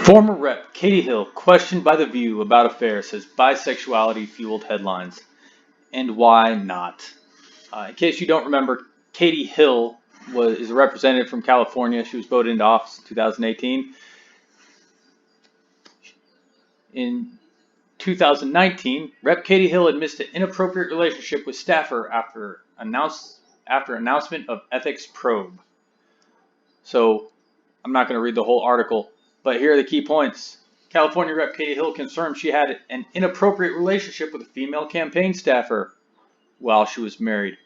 Former Rep. Katie Hill questioned by The View about affair says bisexuality fueled headlines. And why not? In case you don't remember, Katie Hill is a representative from California. She was voted into office in 2018. In 2019, Rep. Katie Hill admits to inappropriate relationship with staffer after announcement of ethics probe. So I'm not going to read the whole article, but here are the key points. California Rep. Katie Hill confirmed she had an inappropriate relationship with a female campaign staffer while she was married.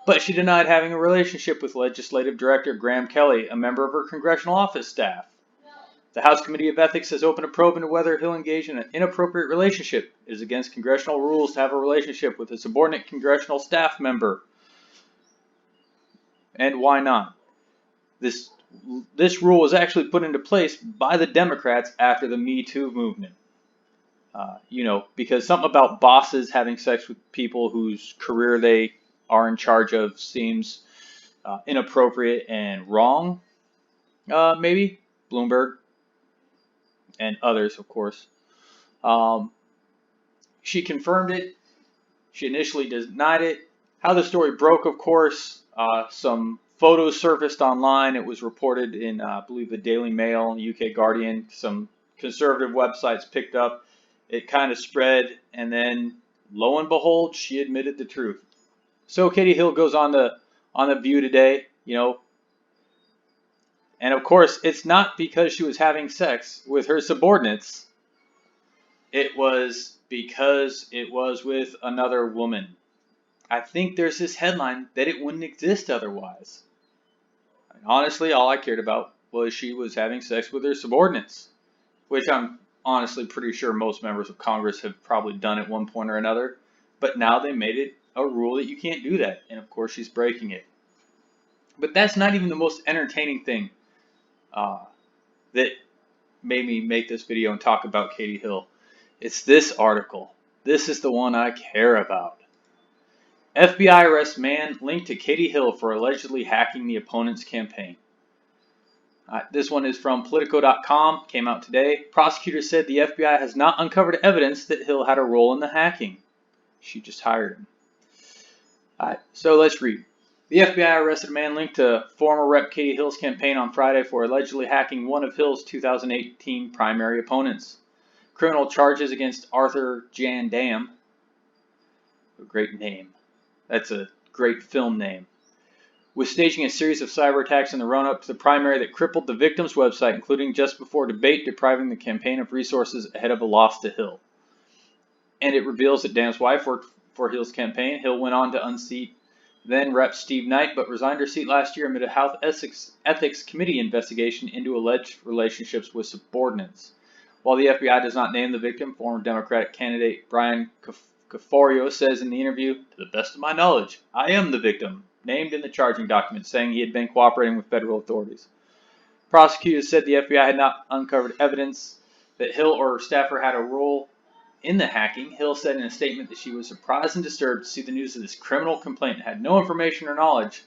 But she denied having a relationship with Legislative Director Graham Kelly, a member of her congressional office staff. The House Committee of Ethics has opened a probe into whether Hill engaged in an inappropriate relationship. It is against congressional rules to have a relationship with a subordinate congressional staff member. And why not? This rule was actually put into place by the Democrats after the Me Too movement. Because something about bosses having sex with people whose career they are in charge of seems inappropriate and wrong. Maybe Bloomberg and others, of course. She confirmed it. She initially denied it. How the story broke, of course, some photos surfaced online. It was reported in, I believe, the Daily Mail, UK Guardian. Some conservative websites picked up. It kind of spread, and then, lo and behold, she admitted the truth. So Katie Hill goes on the View today, and of course, it's not because she was having sex with her subordinates. It was because it was with another woman. I think there's this headline that it wouldn't exist otherwise. Honestly, all I cared about was she was having sex with her subordinates, which I'm honestly pretty sure most members of Congress have probably done at one point or another. But now they made it a rule that you can't do that. And of course, she's breaking it. But that's not even the most entertaining thing that made me make this video and talk about Katie Hill. It's this article. This is the one I care about. FBI arrests man linked to Katie Hill for allegedly hacking the opponent's campaign. This one is from Politico.com, came out today. Prosecutors said the FBI has not uncovered evidence that Hill had a role in the hacking. She just hired him. So let's read. The FBI arrested a man linked to former Rep. Katie Hill's campaign on Friday for allegedly hacking one of Hill's 2018 primary opponents. Criminal charges against Arthur Jan Dam. A great name. That's a great film name. Was staging a series of cyber attacks in the run-up to the primary that crippled the victim's website, including just before debate, depriving the campaign of resources ahead of a loss to Hill. And it reveals that Dam's wife worked for Hill's campaign. Hill went on to unseat then Rep. Steve Knight, but resigned her seat last year amid a House Ethics Committee investigation into alleged relationships with subordinates. While the FBI does not name the victim, former Democratic candidate Brian Caforio says in the interview, "To the best of my knowledge, I am the victim," named in the charging document, saying he had been cooperating with federal authorities. Prosecutors said the FBI had not uncovered evidence that Hill or her staffer had a role in the hacking. Hill said in a statement that she was surprised and disturbed to see the news of this criminal complaint and had no information or knowledge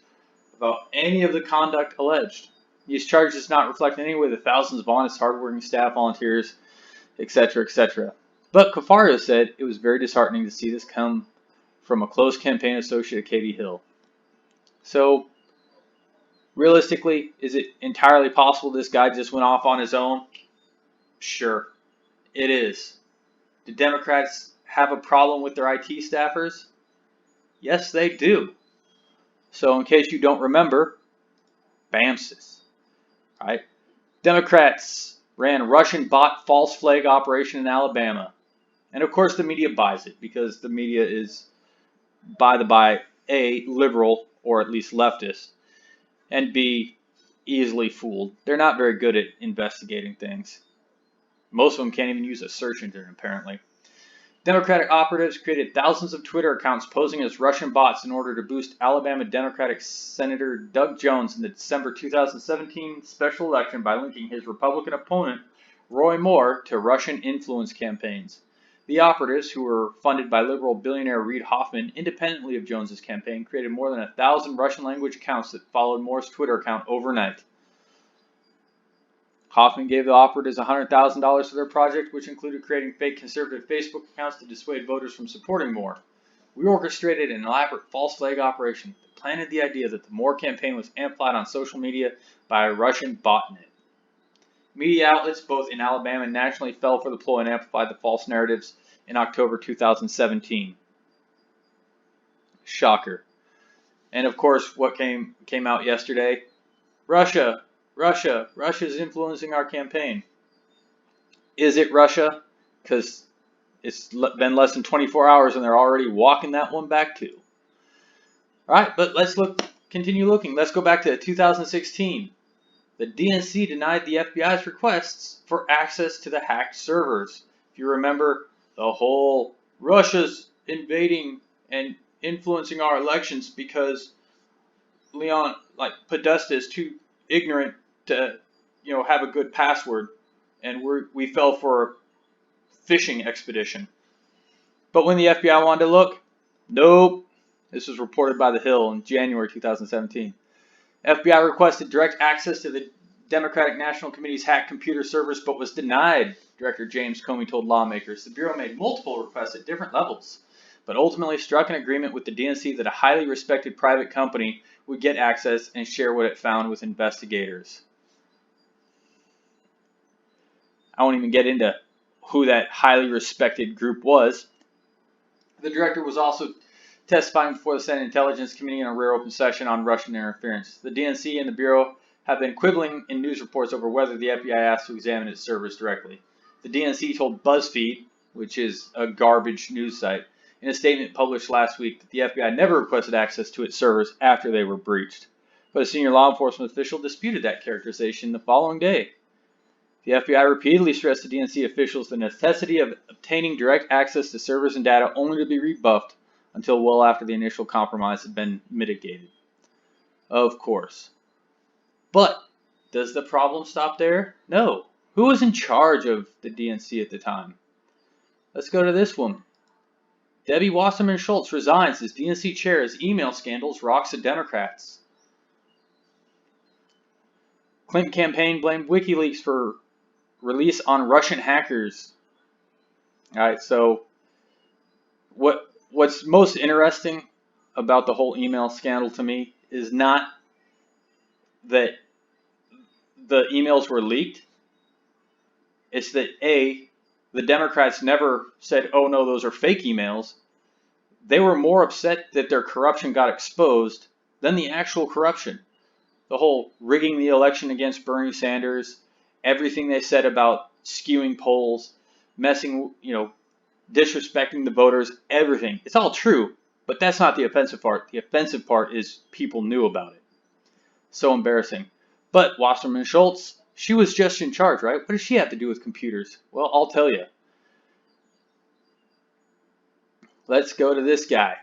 about any of the conduct alleged. These charges do not reflect in any way the thousands of honest, hardworking staff, volunteers, etc., etc. But Cafario said it was very disheartening to see this come from a close campaign associate of Katie Hill. So, realistically, is it entirely possible this guy just went off on his own? Sure, it is. Do Democrats have a problem with their IT staffers? Yes, they do. So in case you don't remember, BAMSIS, right? Democrats ran Russian bot false flag operation in Alabama. And of course the media buys it because the media is, by A, liberal or at least leftist, and B, easily fooled. They're not very good at investigating things. Most of them can't even use a search engine, apparently. Democratic operatives created thousands of Twitter accounts posing as Russian bots in order to boost Alabama Democratic Senator Doug Jones in the December 2017 special election by linking his Republican opponent, Roy Moore, to Russian influence campaigns. The operatives, who were funded by liberal billionaire Reid Hoffman, independently of Jones's campaign, created more than 1,000 Russian-language accounts that followed Moore's Twitter account overnight. Hoffman gave the operatives $100,000 for their project, which included creating fake conservative Facebook accounts to dissuade voters from supporting Moore. We orchestrated an elaborate false flag operation that planted the idea that the Moore campaign was amplified on social media by a Russian botnet. Media outlets, both in Alabama and nationally, fell for the ploy and amplified the false narratives in October 2017. Shocker. And of course, what came out yesterday? Russia's influencing our campaign. Is it Russia? Because it's been less than 24 hours and they're already walking that one back too. All right, but let's continue looking. Let's go back to 2016. The DNC denied the FBI's requests for access to the hacked servers. If you remember the whole Russia's invading and influencing our elections because Leon Podesta is too ignorant to have a good password, and we fell for a phishing expedition. But when the FBI wanted to look, nope. This was reported by The Hill in January 2017. FBI requested direct access to the Democratic National Committee's hacked computer servers, but was denied, Director James Comey told lawmakers. The Bureau made multiple requests at different levels, but ultimately struck an agreement with the DNC that a highly respected private company would get access and share what it found with investigators. I won't even get into who that highly respected group was. The director was also testifying before the Senate Intelligence Committee in a rare open session on Russian interference. The DNC and the Bureau have been quibbling in news reports over whether the FBI asked to examine its servers directly. The DNC told BuzzFeed, which is a garbage news site, in a statement published last week that the FBI never requested access to its servers after they were breached. But a senior law enforcement official disputed that characterization the following day. The FBI repeatedly stressed to DNC officials the necessity of obtaining direct access to servers and data only to be rebuffed until well after the initial compromise had been mitigated. Of course. But does the problem stop there? No. Who was in charge of the DNC at the time? Let's go to this one. Debbie Wasserman Schultz resigns as DNC chair as email scandals rocks the Democrats. Clinton campaign blamed WikiLeaks for release on Russian hackers. All right, so what's most interesting about the whole email scandal to me is not that the emails were leaked. It's that the Democrats never said, oh no, those are fake emails. They were more upset that their corruption got exposed than the actual corruption. The whole rigging the election against Bernie Sanders, everything they said about skewing polls, messing, disrespecting the voters, everything. It's all true, but that's not the offensive part. The offensive part is people knew about it. So embarrassing. But Wasserman Schultz, she was just in charge, right? What does she have to do with computers? Well, I'll tell you. Let's go to this guy.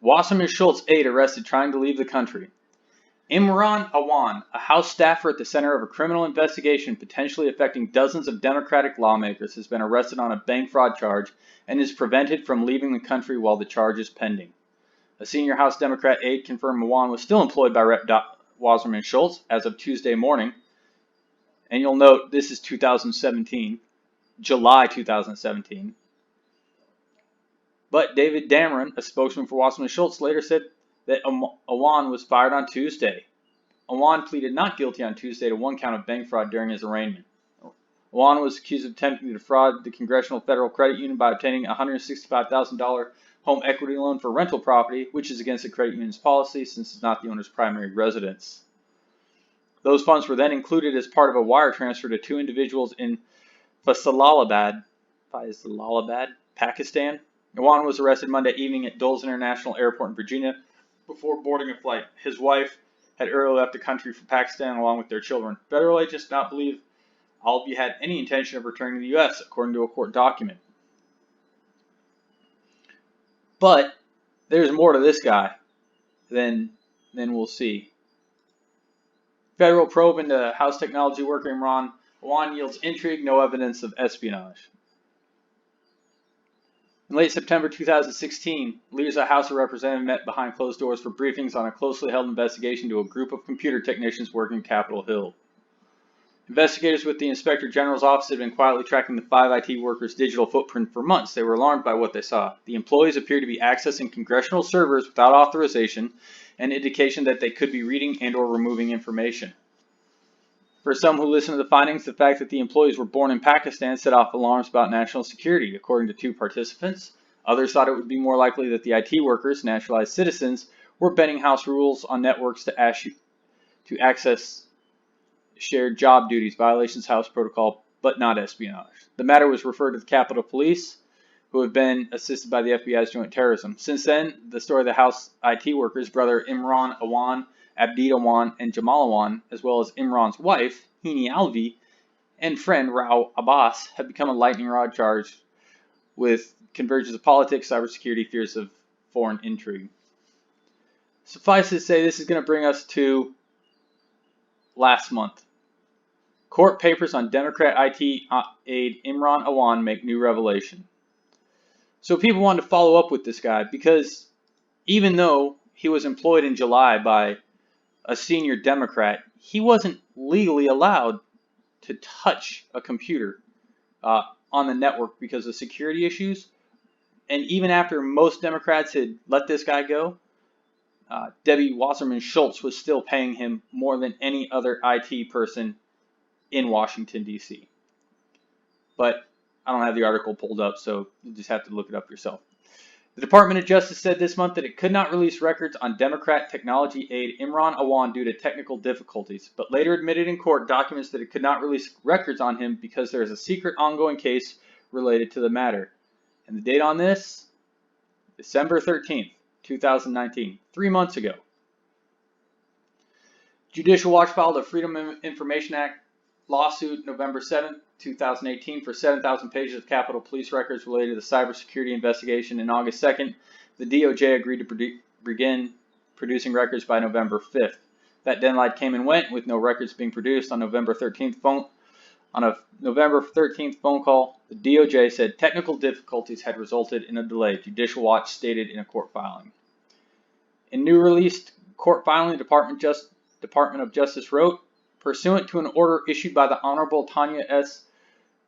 Wasserman Schultz aide arrested trying to leave the country. Imran Awan, a House staffer at the center of a criminal investigation potentially affecting dozens of Democratic lawmakers, has been arrested on a bank fraud charge and is prevented from leaving the country while the charge is pending. A senior House Democrat aide confirmed Awan was still employed by Rep. Wasserman Schultz as of Tuesday morning. And you'll note this is 2017, July 2017. But David Dameron, a spokesman for Wasserman Schultz, later said that Awan was fired on Tuesday. Awan pleaded not guilty on Tuesday to one count of bank fraud during his arraignment. Awan was accused of attempting to defraud the Congressional Federal Credit Union by obtaining a $165,000 home equity loan for rental property, which is against the credit union's policy since it's not the owner's primary residence. Those funds were then included as part of a wire transfer to two individuals in Faisalabad, Pakistan. Awan was arrested Monday evening at Dulles International Airport in Virginia before boarding a flight. His wife had earlier left the country for Pakistan along with their children. Federal agents do not believe Albi had any intention of returning to the U.S., according to a court document. But there's more to this guy than we'll see. Federal probe into House technology worker Imran Awan yields intrigue, no evidence of espionage. In late September 2016, leaders of the House of Representatives met behind closed doors for briefings on a closely held investigation into a group of computer technicians working Capitol Hill. Investigators with the Inspector General's office had been quietly tracking the 5 IT workers' digital footprint for months. They were alarmed by what they saw. The employees appeared to be accessing congressional servers without authorization, an indication that they could be reading and or removing information. For some who listened to the findings, the fact that the employees were born in Pakistan set off alarms about national security, according to 2 participants. Others thought it would be more likely that the IT workers, naturalized citizens, were bending house rules on networks to access shared job duties, violations of House protocol, but not espionage. The matter was referred to the Capitol Police, who have been assisted by the FBI's Joint Terrorism. Since then, the story of the House IT workers, brother Imran Awan, Abdi Awan, and Jamal Awan, as well as Imran's wife, Hini Alvi, and friend Rao Abbas, have become a lightning rod charged with convergence of politics, cybersecurity, fears of foreign intrigue. Suffice to say, this is going to bring us to last month. Court papers on Democrat IT aide Imran Awan make new revelation. So people wanted to follow up with this guy because even though he was employed in July by a senior Democrat, he wasn't legally allowed to touch a computer on the network because of security issues. And even after most Democrats had let this guy go, Debbie Wasserman Schultz was still paying him more than any other IT person in Washington, D.C. But I don't have the article pulled up, so you'll just have to look it up yourself. The Department of Justice said this month that it could not release records on Democrat technology aide Imran Awan due to technical difficulties, but later admitted in court documents that it could not release records on him because there is a secret ongoing case related to the matter. And the date on this? December 13th, 2019, 3 months ago. Judicial Watch filed a Freedom of Information Act lawsuit November 7th, 2018 for 7,000 pages of Capitol Police records related to the cybersecurity investigation. In August 2nd, the DOJ agreed to begin producing records by November 5th. That deadline came and went with no records being produced. On a November 13th phone call, the DOJ said technical difficulties had resulted in a delay, Judicial Watch stated in a court filing. In new released court filing, the Department of Justice wrote, pursuant to an order issued by the Honorable Tanya S.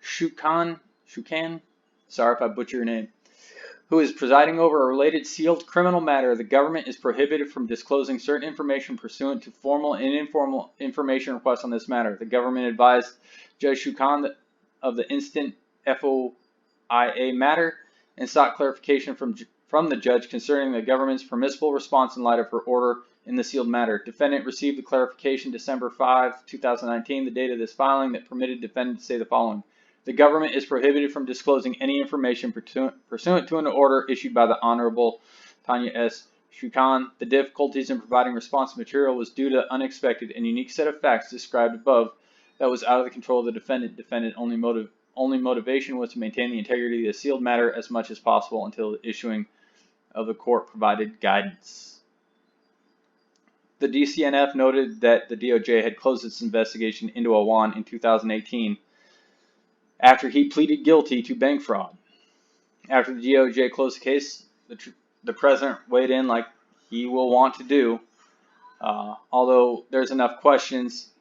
Shukan, sorry if I butcher your name, who is presiding over a related sealed criminal matter, the government is prohibited from disclosing certain information pursuant to formal and informal information requests on this matter. The government advised Judge Shukan of the instant FOIA matter and sought clarification from the judge concerning the government's permissible response in light of her order in the sealed matter. Defendant received the clarification December 5, 2019, the date of this filing, that permitted defendant to say the following. The government is prohibited from disclosing any information pursuant to an order issued by the Honorable Tanya S. Shukan. The difficulties in providing response material was due to unexpected and unique set of facts described above that was out of the control of the defendant. Defendant only motivation was to maintain the integrity of the sealed matter as much as possible until the issuing of the court provided guidance. The DCNF noted that the DOJ had closed its investigation into Awan in 2018 after he pleaded guilty to bank fraud. After the DOJ closed the case, the president weighed in like he will want to do. Although there's enough questions,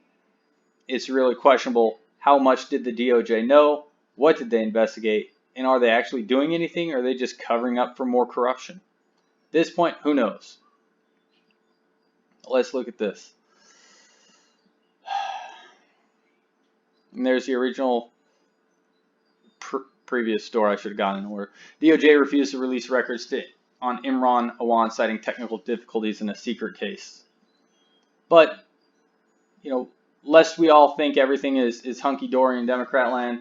it's really questionable how much did the DOJ know, what did they investigate, and are they actually doing anything, or are they just covering up for more corruption? At this point, who knows? Let's look at this. And there's the original previous story. I should have gotten in order. DOJ refused to release records on Imran Awan, citing technical difficulties in a secret case. But, lest we all think everything is hunky-dory in Democrat land,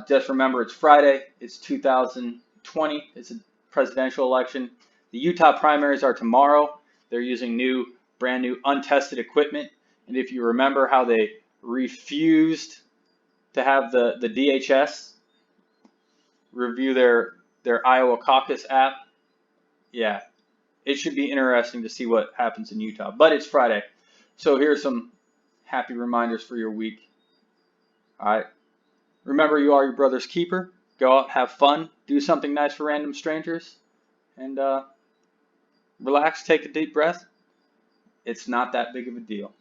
just remember it's Friday, it's 2020, it's a presidential election. The Utah primaries are tomorrow. They're using brand new untested equipment. And if you remember how they refused to have the DHS review their Iowa caucus app, yeah, it should be interesting to see what happens in Utah. But it's Friday, so here's some happy reminders for your week. All right, remember you are your brother's keeper. Go out, have fun, do something nice for random strangers, and relax, take a deep breath. It's not that big of a deal.